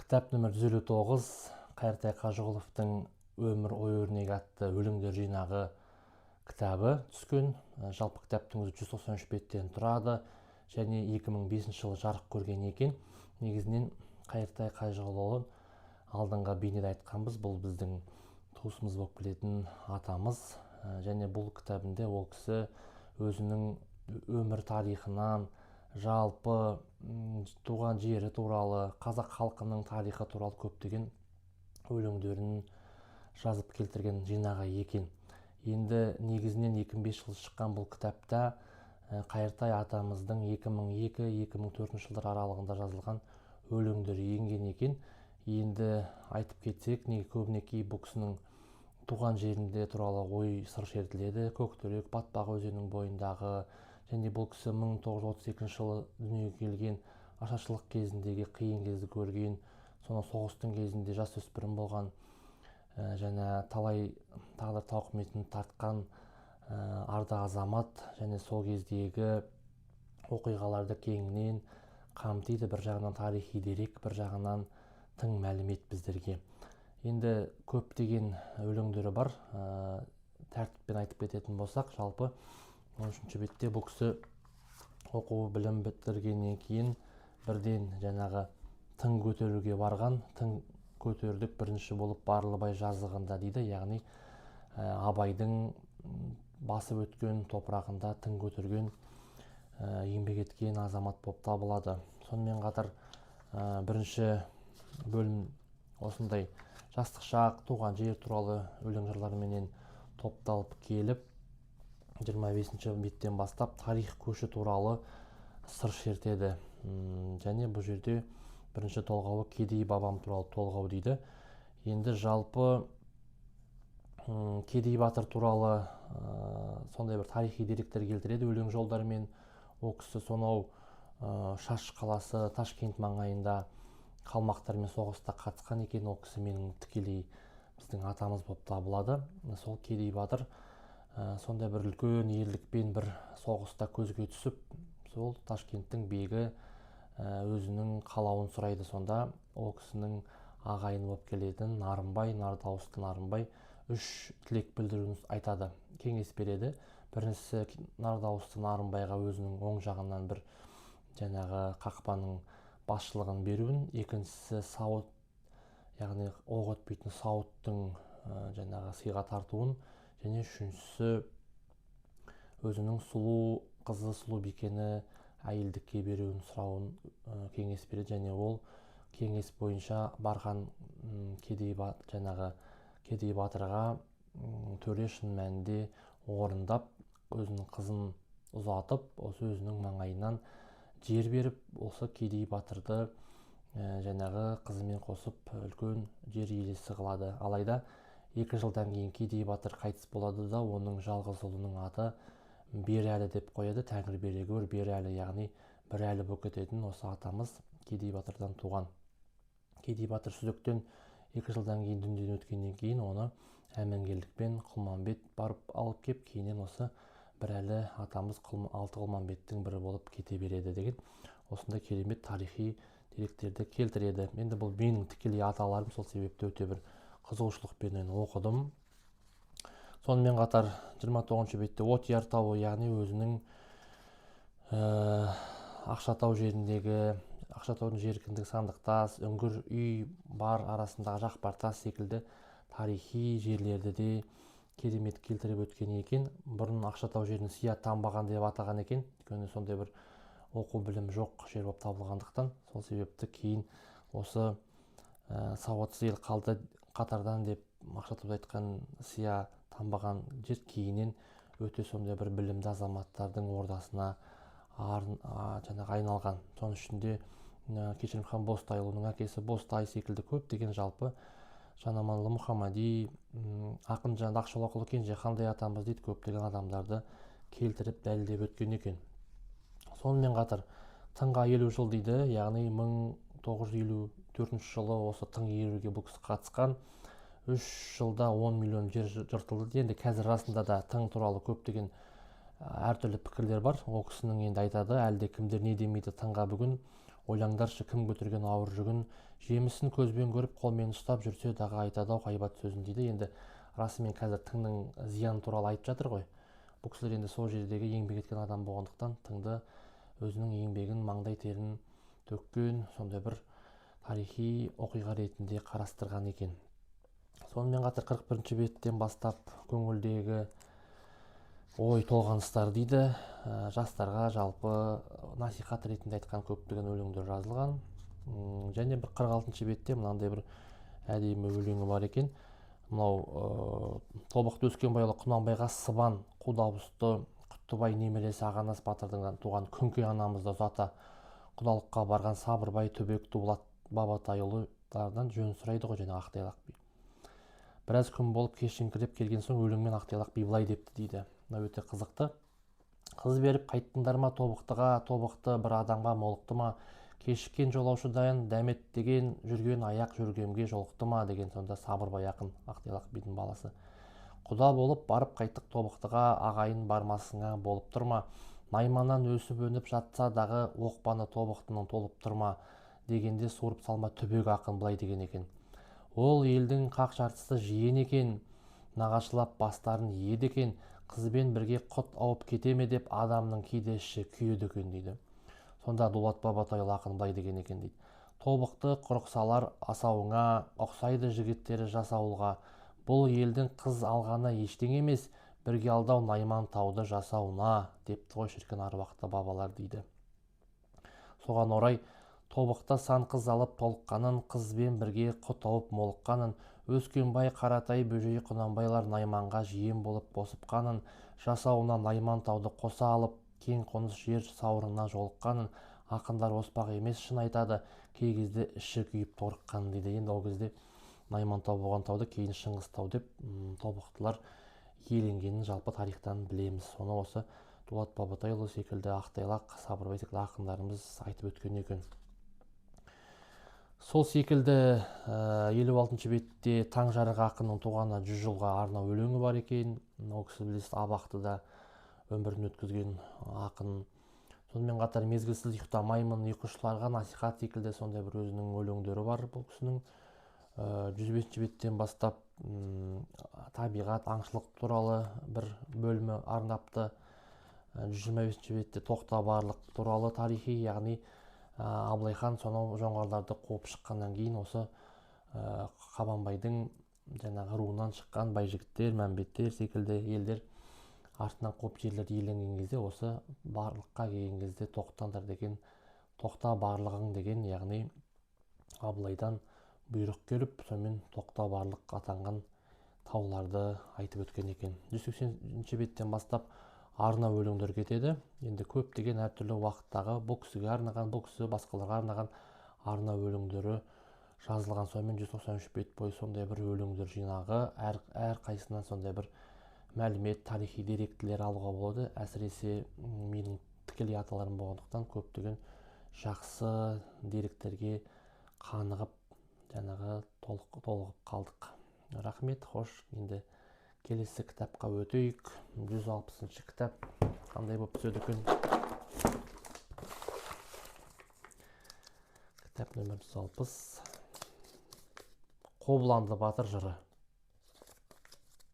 Кітап нөмір 159 Қайыртай Қажығұловтың «Өмір ой өрнегі» атты өлеңдер жинағы кітабы түскен. Жалпы кітаптың өзі 193 беттен тұрады және 2005 жылы жарық көрген екен. Негізінен Қайыртай Қажығұловын алдыңғы бейнеде айтқанбыз, бұл біздің туысымыз болып келетін атамыз, және бұл кітабында ол кісі өзінің өмір тарихынан, жалпы туған жері туралы, қазақ халқының тарихы туралы көптеген өлеңдерін жазып келтірген жинағы екен. Енді негізінен 2005 жылы шыққан бұл кітапта Қайыртай атамыздың 2002-2004 жылдар аралығында жазылған өлеңдері енген екен. Енді айтып кетсек, көбінесе бұл кісінің туған жерінде туралы ой сыр шертіледі. Көктөрек, Батпақ өзенінің бойындағы, және бұл кісі 1932 жылы дүниеге келген, ашаршылық кезіндегі қиын кезді көрген, соны соғыстың кезінде жасөспірім болған, және талай тағдыр тауқыметін тартқан арда азамат, және сол кездегі оқиғаларды кеңінен қамтиды. Bir жағынан тарихи дерек, бір жағынан тың мәлімет біздерге. Енді көптеген өлеңдері бар. Тәртіппен айтып кететін болсақ, жалпы 13-ші бетте бұл кісі оқу білім бітіргеннен кейін бірден жаңағы тың көтеруге барған. Тың көтердік бірінші болып Барлыбай жазығында дейді, яғни Абайдың басып өткен топырағында тың көтерген, еңбек еткен азамат болып табылады. Сонымен қатар бірінші бөлім осындай жастық шақ, туған жер туралы өлең жырларменен топталып келіп, 25-ші беттен бастап тарих көші туралы сыр шертеді. Және бұл жерде бірінші толғауы Кедей бабам туралы толғау дейді. Енді жалпы Кедей батыр туралы сондай бір тарихи деректер келтіреді өлең жолдарымен. Ол кісі сонау Шаш қаласы, Ташкент маңайында қалмақтармен соғыста қатысқан екен. Ол кісі менің тікелей біздің атамыз болып табылады. Сол Кедей батыр сондай бір үлкен ерлікпен бір соғыста көзге түсіп, сол Ташкенттің бегі өзінің қалауын сұрайды. Сонда ол кісінің ағайыны болып келетін Нарынбай, Нардауысты Нарынбай 3 тілек білдіруін айтады, кеңес береді. Біріншісі Нардауысты Нарынбайға өзінің оң жағынан бір жаңағы қақпаның басшылығын беруін, екіншісі сауыт, яғни оқ өтпейтін сауыттың жаңағы сыйға тартуын, және үшіншісі өзінің сұлу қызы Сұлубикені әйелдікке беруін сұрауын кеңес береді. Және ол кеңес бойынша барған Кедей батырға төре шын мәнінде орындап, өзінің қызын ұзатып, осы өзінің маңайынан жер беріп, осы Кедей батырды жаңағы қызымен қосып үлкен жер иелесі қылады. Алайда 2 жылдан кейін Кедей батыр қайтыс болады да, оның жалғыз ұлының аты Берәлі деп қояды. Тәңір бере гөр, Берәлі, яғни бір әлі болып кететін осы атамыз Кедей батырдан туған. Кедей батыр сүзектен 2 жылдан кейін дүниеден өткеннен кейін оны әмеңгерлікпен Құлманбет барып алып кеп, кейіннен осы Бірәлі атамыз 6 Құлманбеттің бірі болып кете береді деген осындай керемет тарихи деректерді келтіреді. Енді бұл менің тікелей аталарым, сол себепті өте бір қызығушылықпен оқыдым. Сонымен қатар 29-ші бетте Отияр тауы, яғни өзінің Ақшатау жеріндегі, Ақшатаудың жеркіндік сандықтас, үңгір үй бар арасындағы Жақпартас секілді тарихи жерлерді де керемет келтіріп өткен екен. Бұрын Ақшатау жерін Сия Тамбаған деп атаған екен. Өйткені сондай бір оқу білім жоқ жер болып табылғандықтан, сол себепті кейін осы сауатсыз ел қалды қатардан деп Ақшатауда айтқан Сия Тамбаған жер кейіннен өте сондай бір білімді азаматтардың ордасына жаңағы айналған. Соның ішінде Кешірімхан Бостайұлының әкесі Бостай секілді көптеген жалпы Жанаманұлы Мұхамади, Ақынжан Ақшолақұлы Кенжеқандай атамыз дейді, көптеген адамдарды келтіріп дәлелдеп өткен екен. Сонымен қатар тыңға 50 жыл дейді, яғни 1954 жылы осы тың еруге бұл кісі қатысқан. 3 жылда 10 миллион жер жыртылды. Енді қазір расында да тың туралы көптеген әртүрлі пікірлер бар. Ол кісінің енді айтады, әлде кімдер не демейді, тыңға бүгін ойлаңдаршы, кім көтерген ауыр жүгін, жемісін көзбен көріп қолмен ұстап жүрсе дағы айтады ау ғайбат сөзін дейді. енді расымен қазір тыңның зияны туралы айтып жатыр ғой. Бұл кісілер енді сол жердегі еңбек еткен адам болғандықтан тыңды өзінің еңбегін, маңдай терін төккен сондай бір тарихи оқиға ретінде қарастырған екен. Сонымен қатар 41-ші беттен бастап көңілдегі ой толғаныстар дейді. Жастарға жалпы насихат ретінде айтқан көптеген өлеңдер жазылған. Және бір 46-ші бетте мынандай бір әдемі өлеңі бар екен. Мынау тобықты өскенбайұлы Құнанбайға сыбан қу дауысты Құттыбай немересі Ағанас батырдан туған Күңке анамызды ұзата құдалыққа барған Сабырбай Төбек Дулат Бабатайұлдардан жөн сұрайды ғой, және Ақтайлақ би. Біраз күн болып кешіңкіреп келген соң өлеңмен Ақтайлақ би былай депті дейді. Мына өте қызықты. Қыз беріп қайттыңдар ма тобықтыға, тобықты бір адамға молықты ма, кешіккен жолаушы дайын дәметтеген жүрген аяқ жүргемге жолықты ма деген сонда Сабырбай ақын Ақтайлақ бидің баласы. Құда болып барып қайттық тобықтыға, ағайын бармасыңа болып тұрма, найманнан өсіп өніп жатса дағы оқпаны тобықтының толып тұрма дегенде суырып салма Төбек ақын былай деген екен. Ол елдің қақ жартысы жиен екен, нағашылап бастарын еді екен, қызбен бірге құт ауып кетеме деп адамның кейде іші күйеді екен дейді. Сонда Дулат Бабатайұлы ақын былай деген екен дейді. Тобықты құрықсалар асауыңа, ұқсайды жігіттері жасауылға, бұл елдің қыз алғаны ештеңе емес, бірге алдау Найман тауды жасауына депті ғой шіркін аруақты бабалар дейді. Соған орай тобықта сан қыз алып толыққанын, қызбен бірге құт ауып молыққанын, Өскенбай, Қаратай, Бөжей, Құнанбайлар Найманға жиен болып босыпқанын, жасауына Найман тауды қоса алып, кең қоныс жер сауырына жолыққанын, ақындар оспақ емес шын айтады, кей кезде іші күйіп торыққанын дейді. Енді ол кезде Найман тау болған тауды кейін Шыңғыс тау деп тобықтылар иеленгенін жалпы тарихтан білеміз. Соны осы Дулат Бабатайұлы секілді, Ақтайлақ, Сабырбай секілді ақындарымыз айтып өткен екен. Сол секілді 56-ші бетте Таңжарық ақынның туғанына 100 жылға арнау өлеңі бар екен. Ол кісі білесіз Абақтыда өмірін өткізген ақын. Сонымен қатар мезгілсіз ұйықтамаймын, ұйқышыларға насихат секілді сондай бір өзінің өлеңдері бар бұл кісінің. 105-ші беттен бастап табиғат, аңшылық туралы бір бөлімі арнапты. 125-ші бетте тоқта барлық туралы тарихи, яғни Абылай хан сонау жоңғарларды қуып шыққаннан кейін осы Қабанбайдың жаңағы руынан шыққан байжігіттер, мәмбеттер секілді елдер артынан қуып жерлер иеленген кезде осы барлыққа келген кезде тоқтаңдар деген, тоқта барлығың деген, яғни Абылайдан бұйрық келіп, сонымен тоқта барлық атанған тауларды айтып өткен екен. 180-ші беттен бастап арнау өлеңдер кетеді. Енді көптеген әртүрлі уақыттағы бұл кісіге арнаған, бұл кісі басқаларға арнаған арнау өлеңдері жазылған. Сонымен 193 бет бойы сондай бір өлеңдер жинағы, әр қайсынан сондай бір мәлімет, тарихи деректілер алуға болады. Әсіресе менің тікелей аталарым болғандықтан көптеген жақсы деректерге қанығып, жаңағы толығып қалдық. Рахмет, хош, енді келесі кітапқа өтейік. 160-шы кітап қандай болып түседі екен? Кітап нөмір 160. Қобыланды батыр жыры.